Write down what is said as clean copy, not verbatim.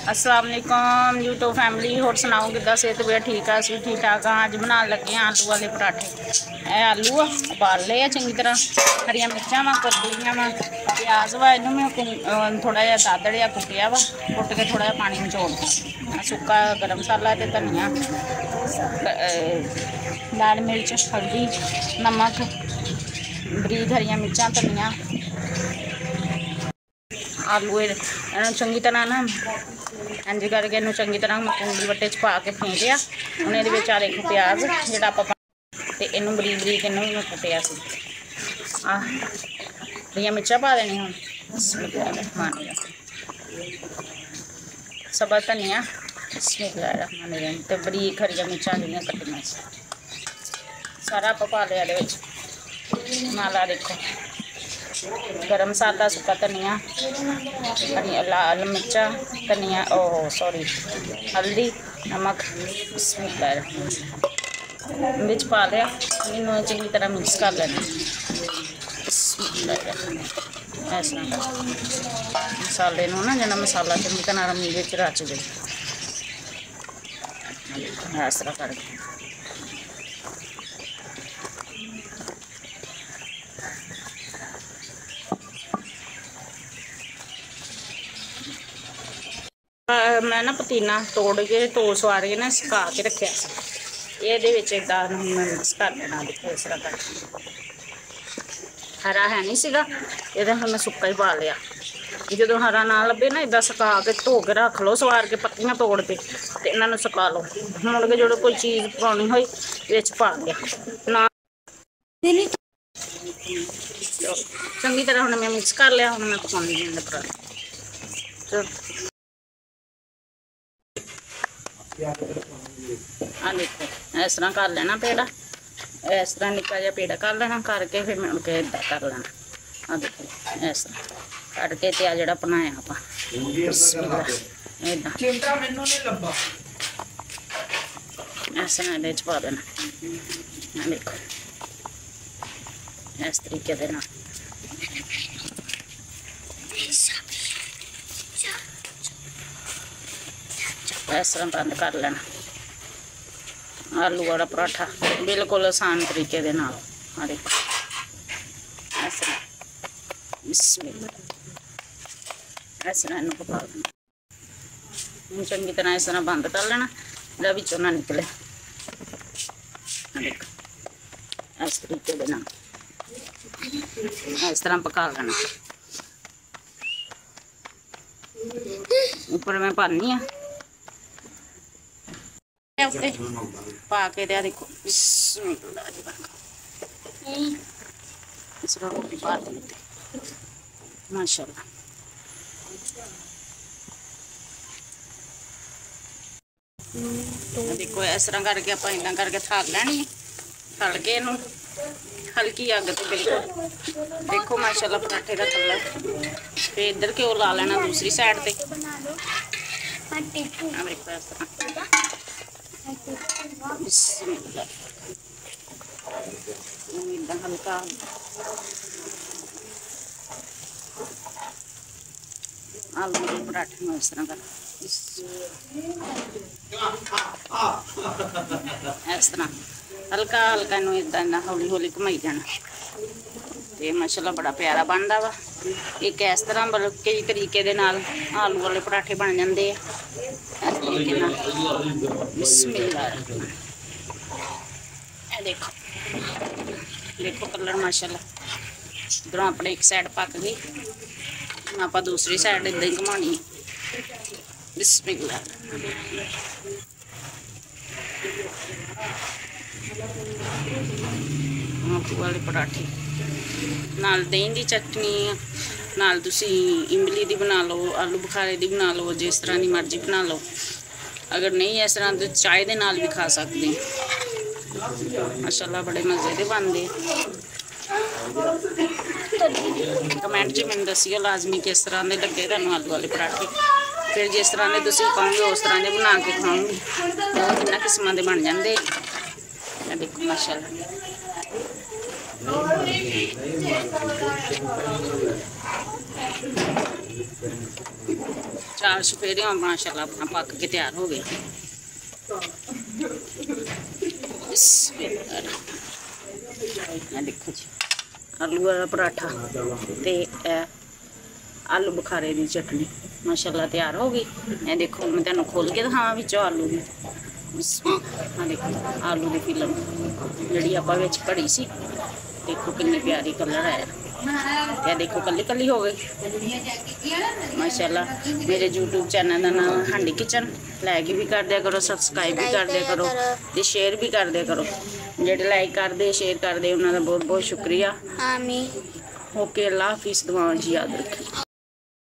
अस्सलाम वालेकुम YouTube family. होर सुनाओ किदा सेहत भी ठीक है? अस भी ठीक ठाक हाँ। अज बना लगे आलू वाले पराठे। ए आलू उबाल ले चंगी तरह, हरिया मिर्चा वा कद्दूलियाँ वा प्याज वा, इनू मैं थोड़ा जहा दादड़िया कुटिया वा, कुट के थोड़ा जहा पानी निचोड़ सुक्का गर्म मसाला ते धनिया, लाल मिर्च, हल्दी, नमक, बरीक हरिया मिर्चा, धनिया, आलू इन्होंने चंगी तरह ना इंज करके इन्हू चंगी तरह मैं कुंडी वट्टे च पा के फेंटिया। हूँ ये आ देखो प्याज जो आप इनू बरीक बरीक इनू मैं कुटिया से हरिया मिर्चा पा देनी। हूँ सबा धनिया तो बरीक हरिया मिर्चा जो कट्टिया सारा आप पा लिया। नाला देखो गरम मसाला, सुक्का धनिया, हरिया लाल मिर्चा, धनिया सॉरी हल्दी, नमक बिच पा लिया। इनू चंगी तरह मिक्स कर लेना। इस तरह मसाले ना जना मसाला चंगी तरह बिच रच जाए इस तरह करके। मैं ना पतीना तोड़ के तोड़ सवार के ना सुका के रखा ये इदा मिक्स कर देना। देखो इस तरह कर हरा है नहीं सीगा ये मैं सुक्का ही पा लिया। जो हरा ना लभे ना इदा सुका के धो के रख लो, सवार के पत्तियां तोड़ के इन्हों सुका लो। मुड़ के जो कोई चीज़ पानी हो पा दिया ना चंगी तरह। हम मैं मिक्स कर लिया। हम मैं पकानी पराठे देखो इस तरह कर लेना पेड़ा, इस तरह निक्का जिहा पेड़ा कर लेना, करके फिर मुड़ के इदा कर लेना। आ देखो इस तरह करके ते जो बनाया आप इदा इस तरह ये पा देना। देखो इस तरीके दे नाल इस तरह बंद कर लेना। आलू वाला पराठा बिल्कुल आसान तरीके दे नाल। देखो इस तरह इस तरह इनू पका लेना। चंगी तरह इस तरह बंद कर लेना जब विचों ना निकले। देखो इस तरीके दे नाल इस तरह पका लेना। ऊपर मैं पानी है उत्ते पा के देखो इस रोटी पा दी माशाल्लाह। देखो इस तरह करके आप इदा करके थल लैनी, थल के इनू हल्की अग तो बिल्कुल देखो माशाल्लाह पराठे का कलर। फिर इधर घ्यो ला लेना दूसरी साइड से। हल्का आलू के पराठे में इस तरह कर इस तरह हल्का हल्का इनू इदा हौली हौली घुमाई जाना। तो माशाल्लाह बड़ा प्यारा बनता वा। एक इस तरह मतलब कई तरीके दे नाल आलू वाले पराठे बन जाते हैं। बिस्मिल्लाह देखो देखो कलर माशाल्लाह। इधरों अपने एक साइड पक गई, आप दूसरी साइड इदा ही घुमानी। बिस्मिल्लाह आलू वाले पराठे नाल दही की चटनी नाल तुसी इमली दी बना लो, आलू बुखारे दी बना लो, जिस तरह की मर्जी बना लो। अगर नहीं इस तरह तो चाय दे नाल भी खा सकते हैं। माशाल्लाह बड़े मज़े दे बनते। कमेंट च मैंने दसियो लाजमी किस तरह के लगे तुहानू आलू वाले पराठे। फिर जिस तरह के तुसी कहोगे उस तरह के बना के खाऊंगी। इन्होंने किस्म के बन जाते। देखो माशाल्लाह चार सफेरे माशाल्लाह अपना पक के तैयार हो गए। देखो जी आलू वाला पराठा ते आलू बुखारे की चटनी माशाल्लाह तैयार हो गई। मैं देखो मैं तेन खोल के दिखावा विचों आलू की। हाँ देखो आलू की फिल्म जी आप घड़ी सी देखो कितनी प्यारी कलर आया। क्या देखो कली कली हो गई माशाल्लाह। मेरे यूट्यूब चैनल का नाम हांडी किचन, लाइक भी कर दिया करो, सबसक्राइब भी कर दिया करो तो शेयर भी कर दिया करो। जेडे लाइक करते शेयर करते उन्होंने बहुत बहुत शुक्रिया। ओके अल्लाह हाफिज़, दुआओं जी याद रखें।